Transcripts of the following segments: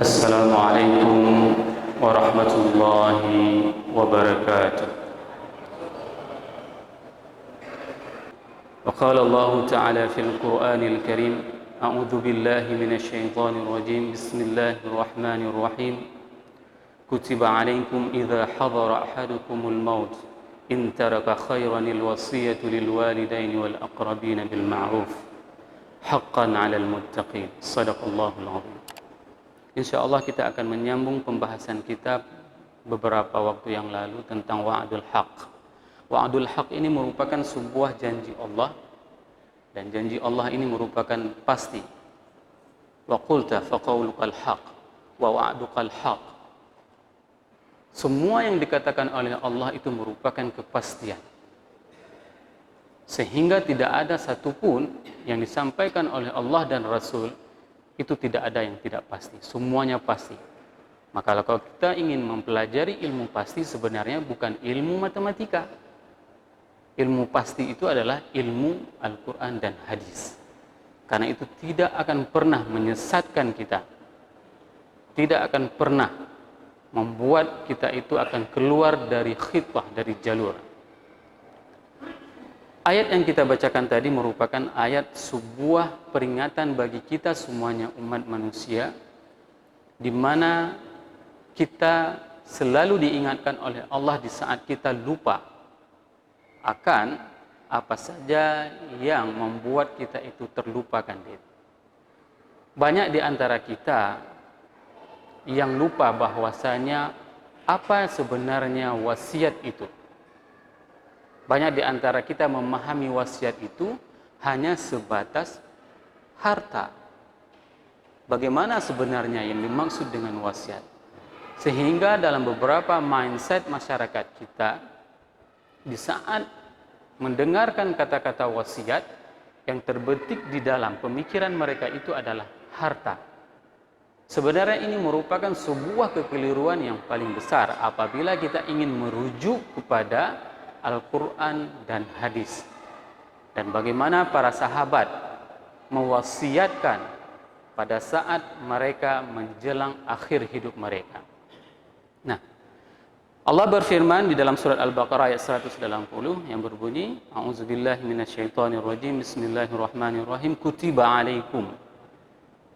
السلام عليكم ورحمة الله وبركاته. وقال الله تعالى في القرآن الكريم: أعوذ بالله من الشيطان الرجيم. بسم الله الرحمن الرحيم. كتب عليكم إذا حضر أحدكم الموت إن ترك خيرا الوصية للوالدين والأقربين بالمعروف حقا على المتقين. صدق الله العظيم. InsyaAllah kita akan menyambung pembahasan kitab beberapa waktu yang lalu tentang wa'dul haq. Wa'dul haq ini merupakan sebuah janji Allah, dan janji Allah ini merupakan pasti. Wa qulta faqaulukal haq wa wa'dukal haq. Semua yang dikatakan oleh Allah itu merupakan kepastian, sehingga tidak ada satupun yang disampaikan oleh Allah dan Rasul itu tidak ada yang tidak pasti, semuanya pasti. Maka kalau kita ingin mempelajari ilmu pasti, sebenarnya bukan ilmu matematika. Ilmu pasti itu adalah ilmu Al-Quran dan hadis. Karena itu tidak akan pernah menyesatkan kita, tidak akan pernah membuat kita itu akan keluar dari khitbah, dari jalur. Ayat yang kita bacakan tadi merupakan ayat sebuah peringatan bagi kita semuanya umat manusia, di mana kita selalu diingatkan oleh Allah di saat kita lupa akan apa saja yang membuat kita itu terlupakan. Banyak di antara kita yang lupa bahwasanya apa sebenarnya wasiat itu. Banyak di antara kita memahami wasiat itu hanya sebatas harta. Bagaimana sebenarnya yang dimaksud dengan wasiat? Sehingga dalam beberapa mindset masyarakat kita, di saat mendengarkan kata-kata wasiat, yang terbetik di dalam pemikiran mereka itu adalah harta. Sebenarnya ini merupakan sebuah kekeliruan yang paling besar apabila kita ingin merujuk kepada Al-Quran dan hadis, dan bagaimana para sahabat mewasiatkan pada saat mereka menjelang akhir hidup mereka. Nah, Allah berfirman di dalam surat Al-Baqarah ayat 180 yang berbunyi: A'udzubillahi minasyaitonirrajim. Bismillahirrahmanirrahim. Kutiba alaikum.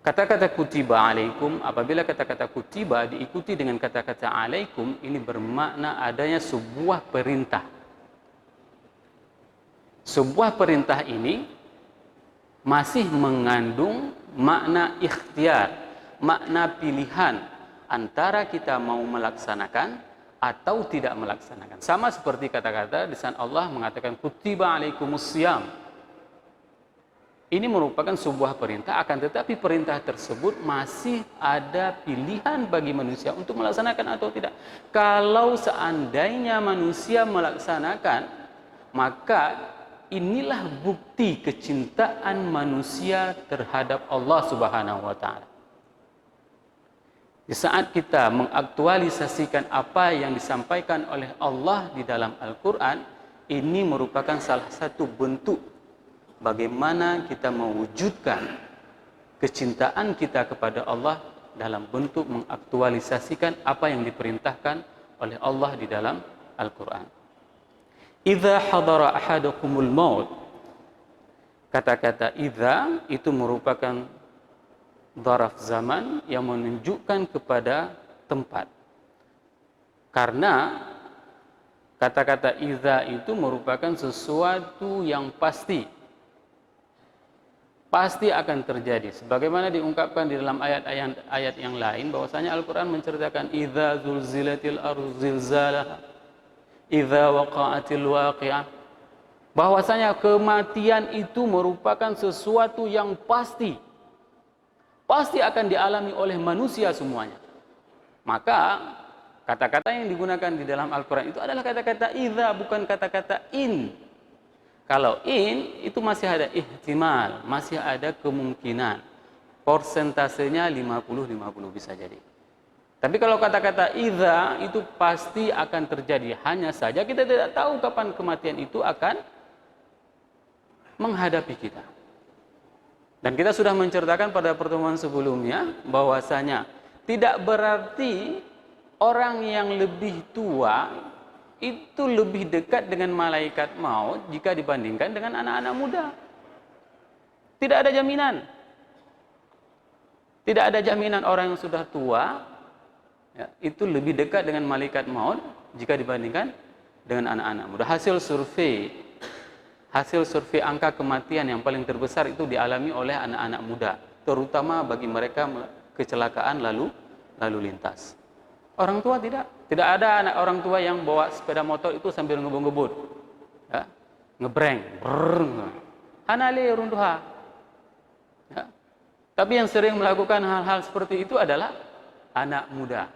Kata-kata kutiba alaikum, apabila kata-kata kutiba diikuti dengan kata-kata alaikum, ini bermakna adanya sebuah perintah. Sebuah perintah ini masih mengandung makna ikhtiar, makna pilihan antara kita mau melaksanakan atau tidak melaksanakan. Sama seperti kata-kata di sana Allah mengatakan kutiba alaikumusiyam. Ini merupakan sebuah perintah, akan tetapi perintah tersebut masih ada pilihan bagi manusia untuk melaksanakan atau tidak. Kalau seandainya manusia melaksanakan, maka inilah bukti kecintaan manusia terhadap Allah Subhanahu wa Ta'ala. Di saat kita mengaktualisasikan apa yang disampaikan oleh Allah di dalam Al-Quran, ini merupakan salah satu bentuk bagaimana kita mewujudkan kecintaan kita kepada Allah dalam bentuk mengaktualisasikan apa yang diperintahkan oleh Allah di dalam Al-Quran. Idza hadara ahadakumul maut. Kata-kata idza itu merupakan dzaraf zaman yang menunjukkan kepada tempat. Karena kata-kata idza itu merupakan sesuatu yang pasti. Pasti akan terjadi. Sebagaimana diungkapkan di dalam ayat-ayat yang lain, bahwasanya Al-Quran menceritakan idza zulzilatil ardu zilzalaha, idza waqa'atil waqi'ah, bahwasanya kematian itu merupakan sesuatu yang pasti akan dialami oleh manusia semuanya. Maka kata-kata yang digunakan di dalam Al-Quran itu adalah kata-kata idza, bukan kata-kata in. Kalau in itu masih ada ihtimal, masih ada kemungkinan, persentasenya 50-50 bisa jadi. Tapi kalau kata-kata idza itu pasti akan terjadi. Hanya saja kita tidak tahu kapan kematian itu akan menghadapi kita. Dan kita sudah menceritakan pada pertemuan sebelumnya bahwasanya tidak berarti orang yang lebih tua itu lebih dekat dengan malaikat maut jika dibandingkan dengan anak-anak muda. Tidak ada jaminan. Tidak ada jaminan orang yang sudah tua ya, itu lebih dekat dengan malaikat maut jika dibandingkan dengan anak-anak muda. Hasil survei angka kematian yang paling terbesar itu dialami oleh anak-anak muda, terutama bagi mereka kecelakaan lalu lintas. Orang tua tidak ada anak orang tua yang bawa sepeda motor itu sambil ngebut-ngebut, ya, ngebreng, hanali runduha. Ya. Tapi yang sering melakukan hal-hal seperti itu adalah anak muda.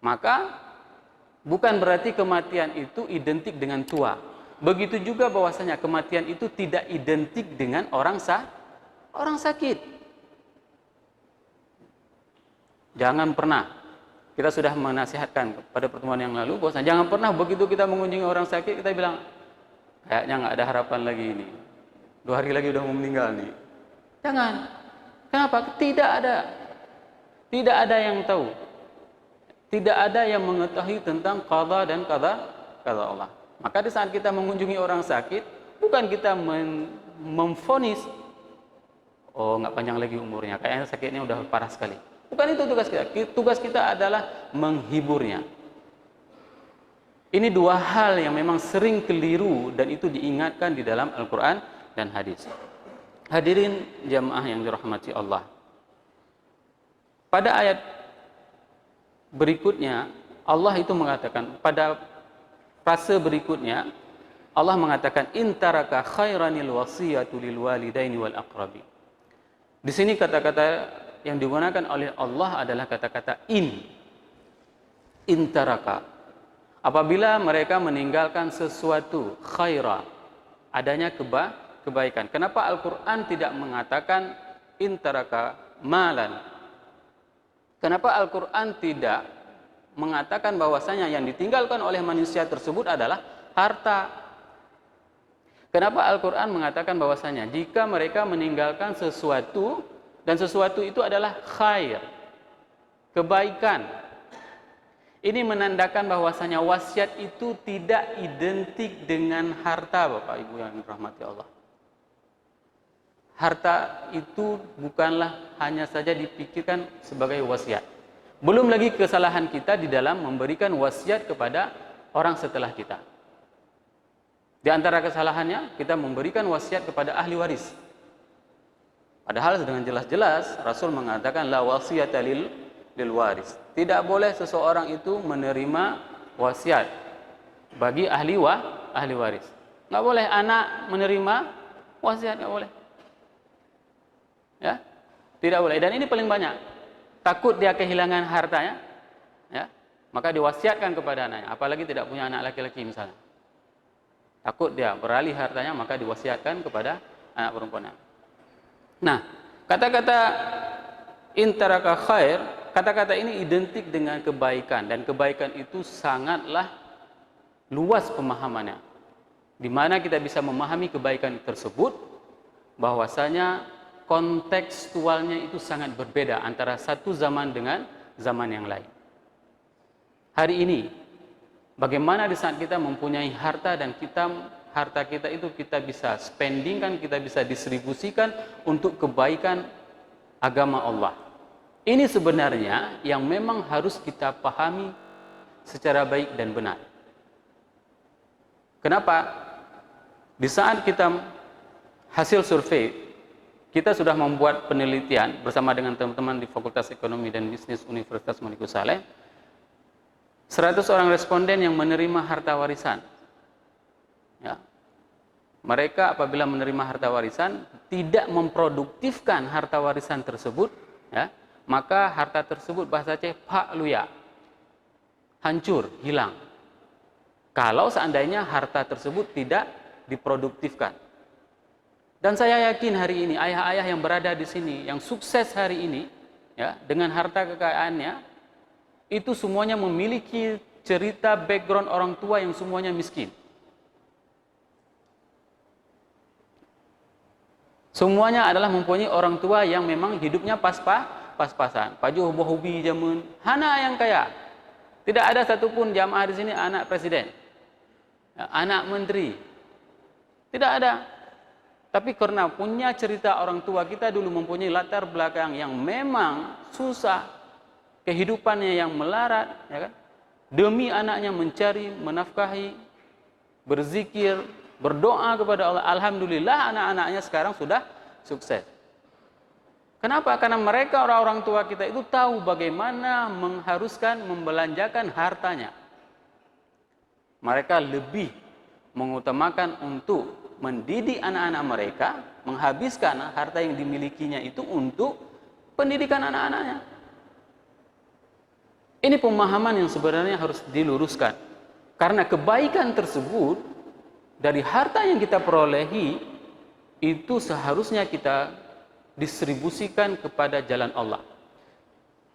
Maka bukan berarti kematian itu identik dengan tua. Begitu juga bahwasanya kematian itu tidak identik dengan orang sakit. Jangan pernah, kita sudah menasihatkan pada pertemuan yang lalu bahwasanya jangan pernah begitu kita mengunjungi orang sakit kita bilang kayaknya nggak ada harapan lagi ini. 2 hari lagi udah mau meninggal nih. Jangan. Kenapa? Tidak ada yang tahu. Tidak ada yang mengetahui tentang qada dan qada Allah. Maka di saat kita mengunjungi orang sakit, bukan kita memvonis, oh nggak panjang lagi umurnya, kayaknya sakitnya udah parah sekali. Bukan itu tugas kita. Tugas kita adalah menghiburnya. Ini 2 hal yang memang sering keliru dan itu diingatkan di dalam Al-Quran dan hadis. Hadirin jamaah yang dirahmati Allah. Pada ayat berikutnya, Allah itu mengatakan, pada fase berikutnya, Allah mengatakan, intaraka khairanil wasiyatu lil walidaini wal aqrabi. Di sini kata-kata yang digunakan oleh Allah adalah kata-kata intaraka. Apabila mereka meninggalkan sesuatu khaira, adanya kebaikan. Kenapa Al-Quran tidak mengatakan intaraka malan? Kenapa Al-Quran tidak mengatakan bahwasanya yang ditinggalkan oleh manusia tersebut adalah harta? Kenapa Al-Quran mengatakan bahwasanya jika mereka meninggalkan sesuatu dan sesuatu itu adalah khair, kebaikan? Ini menandakan bahwasanya wasiat itu tidak identik dengan harta, Bapak Ibu yang dirahmati Allah. Harta itu bukanlah hanya saja dipikirkan sebagai wasiat. Belum lagi kesalahan kita di dalam memberikan wasiat kepada orang setelah kita. Di antara kesalahannya, kita memberikan wasiat kepada ahli waris. Padahal dengan jelas-jelas Rasul mengatakan la wasiyata lil waris. Tidak boleh seseorang itu menerima wasiat bagi ahli waris. Nggak boleh anak menerima wasiat, nggak boleh. Ya, tidak boleh. Dan ini paling banyak. Takut dia kehilangan hartanya, ya, maka diwasiatkan kepada anaknya. Apalagi tidak punya anak laki-laki misalnya. Takut dia beralih hartanya, maka diwasiatkan kepada anak perempuannya. Nah, kata-kata intaraka khair, kata-kata ini identik dengan kebaikan, dan kebaikan itu sangatlah luas pemahamannya. Di mana kita bisa memahami kebaikan tersebut, bahwasanya kontekstualnya itu sangat berbeda antara satu zaman dengan zaman yang lain. Hari ini, bagaimana di saat kita mempunyai harta dan harta kita itu kita bisa spendingkan, kita bisa distribusikan untuk kebaikan agama Allah. Ini sebenarnya yang memang harus kita pahami secara baik dan benar. Kenapa? Di saat kita hasil survei, kita sudah membuat penelitian bersama dengan teman-teman di Fakultas Ekonomi dan Bisnis Universitas Malikus Saleh. 100 orang responden yang menerima harta warisan. Ya. Mereka apabila menerima harta warisan tidak memproduktifkan harta warisan tersebut, ya, maka harta tersebut bahasa Aceh pak luya, hancur, hilang. Kalau seandainya harta tersebut tidak diproduktifkan. Dan saya yakin hari ini ayah-ayah yang berada di sini, yang sukses hari ini, ya, dengan harta kekayaannya, itu semuanya memiliki cerita background orang tua yang semuanya miskin. Semuanya adalah mempunyai orang tua yang memang hidupnya pas-pasan. Pajuh hobi jamun. Hana yang kaya. Tidak ada satupun jamaah di sini anak presiden, anak menteri. Tidak ada. Tapi karena punya cerita orang tua kita dulu mempunyai latar belakang yang memang susah, kehidupannya yang melarat, ya kan? Demi anaknya mencari, menafkahi, berzikir, berdoa kepada Allah. Alhamdulillah anak-anaknya sekarang sudah sukses. Kenapa? Karena mereka orang-orang tua kita itu tahu bagaimana mengharuskan membelanjakan hartanya. Mereka lebih mengutamakan untuk mendidik anak-anak mereka, menghabiskan harta yang dimilikinya itu untuk pendidikan anak-anaknya. Ini pemahaman yang sebenarnya harus diluruskan. Karena kebaikan tersebut dari harta yang kita perolehi itu seharusnya kita distribusikan kepada jalan Allah.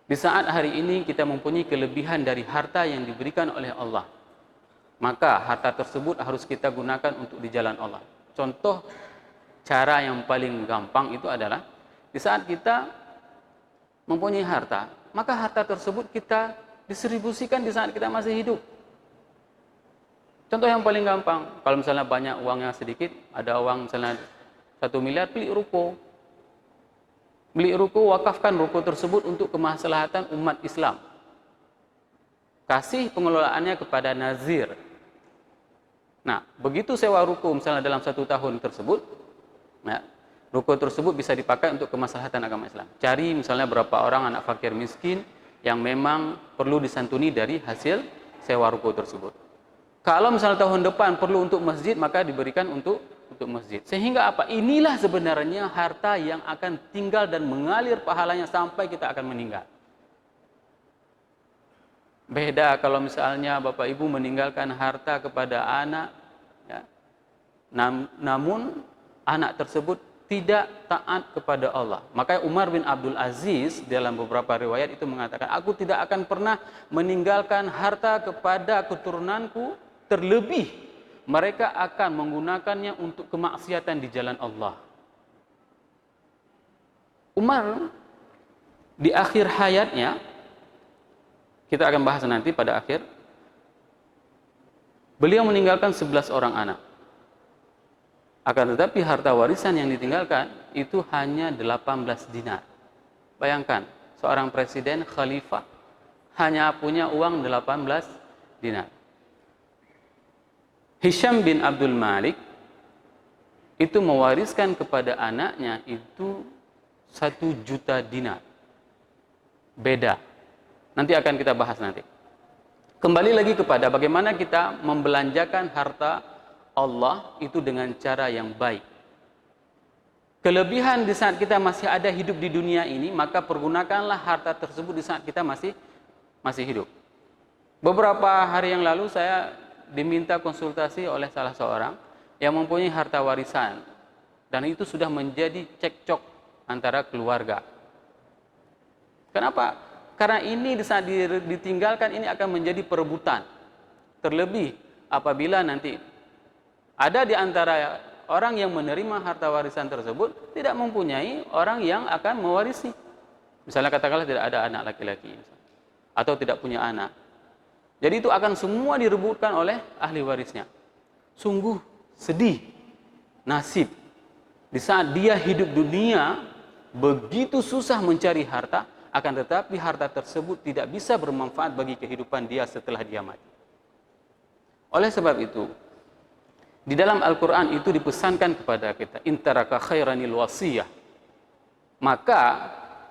Di saat hari ini kita mempunyai kelebihan dari harta yang diberikan oleh Allah, maka harta tersebut harus kita gunakan untuk di jalan Allah. Contoh cara yang paling gampang itu adalah di saat kita mempunyai harta, maka harta tersebut kita distribusikan di saat kita masih hidup. Contoh yang paling gampang, kalau misalnya banyak uangnya sedikit, ada uang misalnya 1 miliar, beli ruko, wakafkan ruko tersebut untuk kemaslahatan umat Islam. Kasih pengelolaannya kepada nazir. Nah, begitu sewa ruko misalnya dalam 1 tahun tersebut, nah, ruko tersebut bisa dipakai untuk kemaslahatan agama Islam. Cari misalnya berapa orang anak fakir miskin yang memang perlu disantuni dari hasil sewa ruko tersebut. Kalau misalnya tahun depan perlu untuk masjid, maka diberikan untuk masjid. Sehingga apa? Inilah sebenarnya harta yang akan tinggal dan mengalir pahalanya sampai kita akan meninggal. Beda kalau misalnya Bapak Ibu meninggalkan harta kepada anak, ya, namun anak tersebut tidak taat kepada Allah. Makanya Umar bin Abdul Aziz dalam beberapa riwayat itu mengatakan, aku tidak akan pernah meninggalkan harta kepada keturunanku, terlebih mereka akan menggunakannya untuk kemaksiatan di jalan Allah. Umar di akhir hayatnya, kita akan bahas nanti pada akhir, beliau meninggalkan 11 orang anak. Akan tetapi harta warisan yang ditinggalkan itu hanya 18 dinar. Bayangkan, seorang presiden khalifah hanya punya uang 18 dinar. Hisham bin Abdul Malik itu mewariskan kepada anaknya itu 1 juta dinar. Beda. Nanti akan kita bahas nanti. Kembali lagi kepada bagaimana kita membelanjakan harta Allah itu dengan cara yang baik. Kelebihan di saat kita masih ada hidup di dunia ini, maka pergunakanlah harta tersebut di saat kita masih hidup. Beberapa hari yang lalu saya diminta konsultasi oleh salah seorang yang mempunyai harta warisan, dan itu sudah menjadi cekcok antara keluarga. Kenapa? Karena ini di saat ditinggalkan ini akan menjadi perebutan. Terlebih apabila nanti ada di antara orang yang menerima harta warisan tersebut tidak mempunyai orang yang akan mewarisi. Misalnya katakanlah tidak ada anak laki-laki atau tidak punya anak. Jadi itu akan semua direbutkan oleh ahli warisnya. Sungguh sedih nasib di saat dia hidup dunia begitu susah mencari harta, akan tetapi harta tersebut tidak bisa bermanfaat bagi kehidupan dia setelah dia mati. Oleh sebab itu, di dalam Al-Quran itu dipesankan kepada kita, intaraka khairanil wasiyah. Maka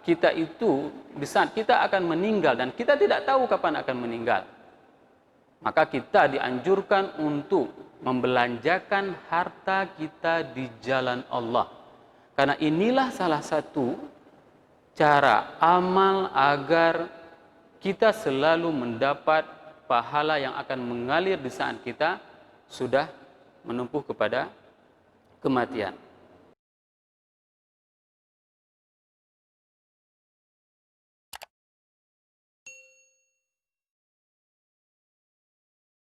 kita itu di saat kita akan meninggal dan kita tidak tahu kapan akan meninggal, maka kita dianjurkan untuk membelanjakan harta kita di jalan Allah. Karena inilah salah satu cara amal agar kita selalu mendapat pahala yang akan mengalir di saat kita sudah menempuh kepada kematian.